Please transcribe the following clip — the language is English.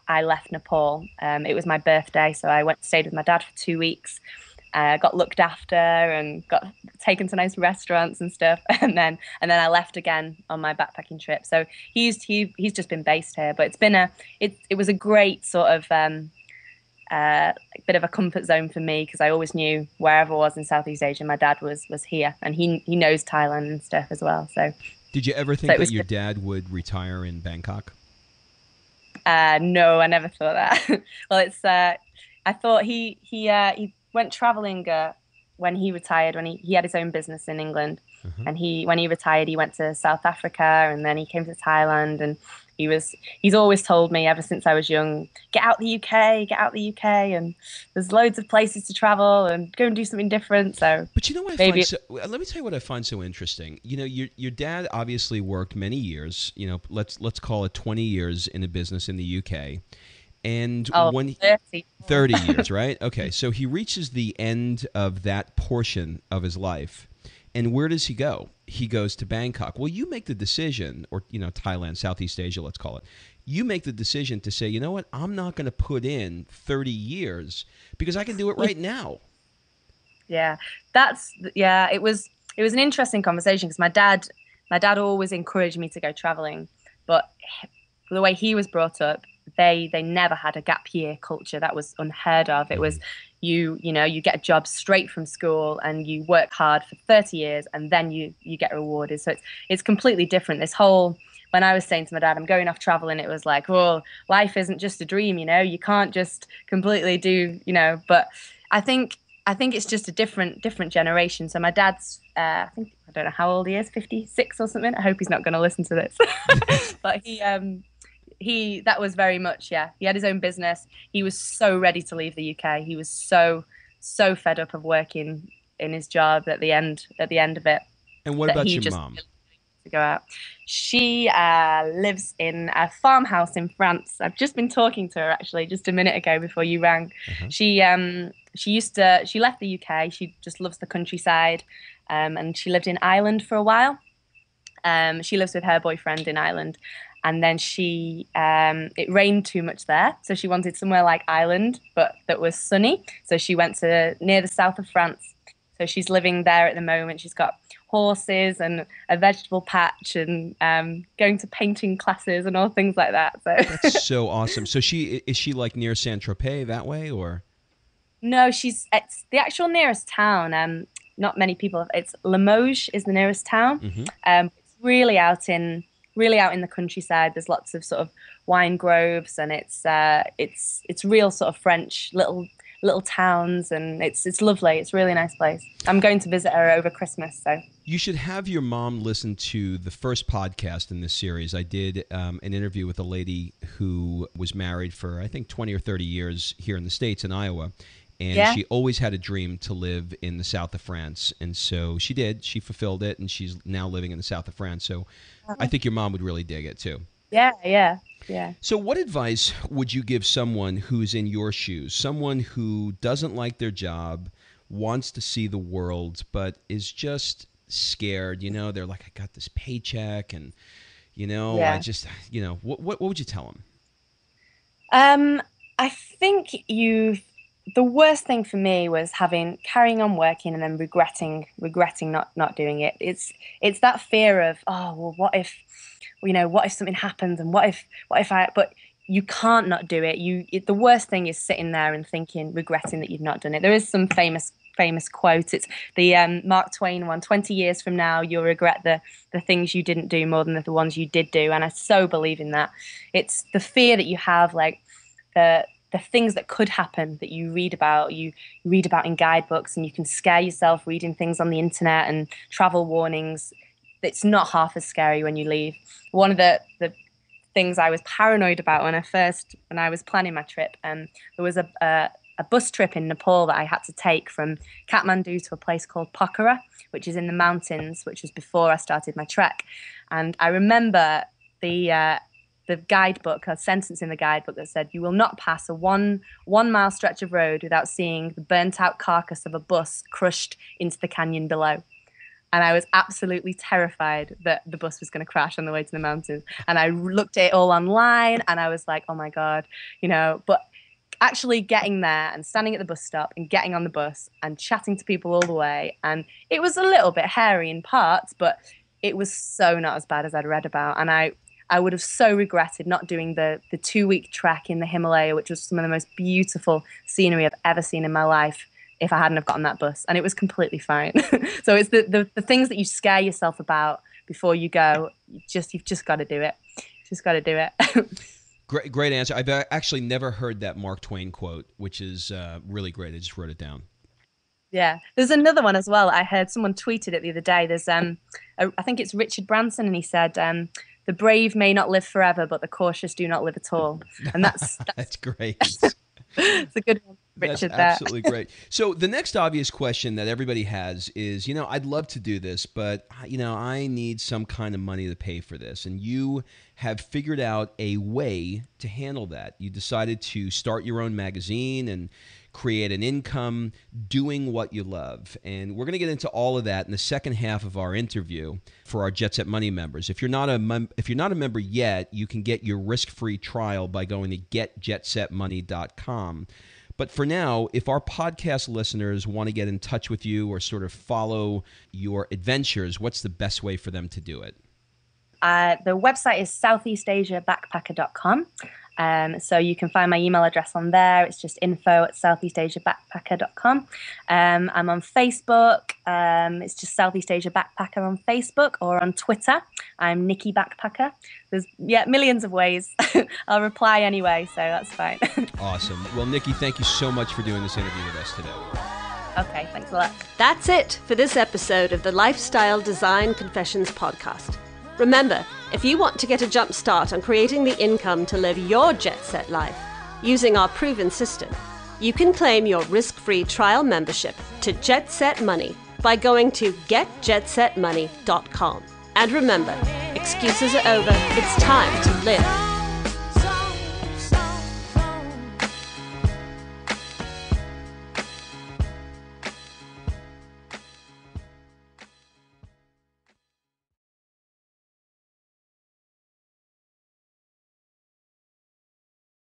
I left Nepal. It was my birthday, so I stayed with my dad for 2 weeks. Got looked after and got taken to nice restaurants and stuff, and then I left again on my backpacking trip. So he's just been based here, but it was a great sort of bit of a comfort zone for me because I always knew wherever I was in Southeast Asia, my dad was here, and he knows Thailand and stuff as well. So, did you ever think that your dad would retire in Bangkok? No, I never thought that. Well, it's I thought he went traveling when he retired, when he had his own business in England. And when he retired, he went to South Africa, and then he came to Thailand, and he's always told me ever since I was young, get out the UK, and there's loads of places to travel and go and do something different. So, but you know what I find let me tell you what I find so interesting. You know, your dad obviously worked many years. You know, let's call it 20 years in a business in the UK. And 30 years, right? Okay, so he reaches the end of that portion of his life. And where does he go? He goes to Bangkok. Well, you make the decision, or, you know, Thailand, Southeast Asia, let's call it. You make the decision to say, you know what, I'm not going to put in 30 years because I can do it right now. Yeah, it was an interesting conversation because my dad always encouraged me to go traveling, but the way he was brought up, they never had a gap year culture. That was unheard of. It was you get a job straight from school and you work hard for 30 years and then you get rewarded. So it's completely different. When I was saying to my dad, I'm going off traveling, it was like, well, life isn't just a dream, you can't just completely do, but I think it's just a different generation. So my dad's, I don't know how old he is, 56 or something. I hope he's not going to listen to this, but that was very much, he had his own business. He was so ready to leave the UK. He was so fed up of working in his job at the end of it. And what about your mom? To go out. She lives in a farmhouse in France. I've just been talking to her actually just a minute ago before you rang. She left the UK. She just loves the countryside, and she lived in Ireland for a while. She lives with her boyfriend in Ireland. And then it rained too much there. So she wanted somewhere like Ireland, but that was sunny. So she went to near the south of France. So she's living there at the moment. She's got horses and a vegetable patch and going to painting classes and all things like that. So that's so awesome. So is she like near Saint-Tropez that way, or? No, it's the actual nearest town. Not many people. It's Limoges is the nearest town. It's really out in the countryside. There's lots of sort of wine groves, and it's real sort of French little towns, and it's lovely. It's a really nice place. I'm going to visit her over Christmas, so. You should have your mom listen to the first podcast in this series. I did an interview with a lady who was married for, I think, 20 or 30 years here in the States in Iowa. And she always had a dream to live in the south of France. And so she did. She fulfilled it, and she's now living in the south of France. So I think your mom would really dig it, too. Yeah. So what advice would you give someone who's in your shoes, someone who doesn't like their job, wants to see the world, but is just scared? They're like, I got this paycheck, and, I just, what would you tell them? I think the worst thing for me was carrying on working and then regretting not doing it. It's that fear of, oh, well, what if something happens, and what if but you can't not do it. The worst thing is sitting there and regretting that you've not done it. There is some famous quote. It's the Mark Twain one, 20 years from now, you'll regret the things you didn't do more than the ones you did do. And I so believe in that. It's the fear that you have, like the things that could happen that you read about in guidebooks, and you can scare yourself reading things on the internet and travel warnings. It's not half as scary when you leave. One of the things I was paranoid about when I was planning my trip, there was a bus trip in Nepal that I had to take from Kathmandu to a place called Pokhara, which is in the mountains, which was before I started my trek. And I remember the guidebook, a sentence in the guidebook that said, you will not pass a one mile stretch of road without seeing the burnt out carcass of a bus crushed into the canyon below. and I was absolutely terrified that the bus was going to crash on the way to the mountains. And I looked at it all online, and I was like, oh my God, but actually getting there and standing at the bus stop and getting on the bus and chatting to people all the way. And it was a little bit hairy in parts, but it was so not as bad as I'd read about. And I would have so regretted not doing the 2-week trek in the Himalaya, which was some of the most beautiful scenery I've ever seen in my life, if I hadn't have gotten that bus. And it was completely fine. So it's the things that you scare yourself about before you go. You've just got to do it. Just got to do it. Great answer. I've actually never heard that Mark Twain quote, which is really great. I just wrote it down. Yeah. There's another one as well. I heard someone tweeted it the other day. There's I think it's Richard Branson, and he said, the brave may not live forever, but the cautious do not live at all. And that's that's great. It's a good one, Richard. That's absolutely great. So the next obvious question that everybody has is, I'd love to do this, but, I need some kind of money to pay for this. And you have figured out a way to handle that. You decided to start your own magazine and create an income doing what you love. And we're going to get into all of that in the second half of our interview for our Jet Set Money members. If you're not a member yet, you can get your risk-free trial by going to getjetsetmoney.com. But for now, if our podcast listeners want to get in touch with you or sort of follow your adventures, what's the best way for them to do it? The website is southeastasiabackpacker.com. So you can find my email address on there. It's just info@southeastasiabackpacker.com. I'm on Facebook. It's just Southeast Asia Backpacker on Facebook, or on Twitter. I'm Nikki Backpacker. There's millions of ways. I'll reply anyway, so that's fine. Awesome. Well, Nikki, thank you so much for doing this interview with us today. Okay, thanks a lot. That's it for this episode of the Lifestyle Design Confessions podcast. Remember, if you want to get a jump start on creating the income to live your jet-set life using our proven system, you can claim your risk-free trial membership to Jet Set Money by going to getjetsetmoney.com. And remember, excuses are over. It's time to live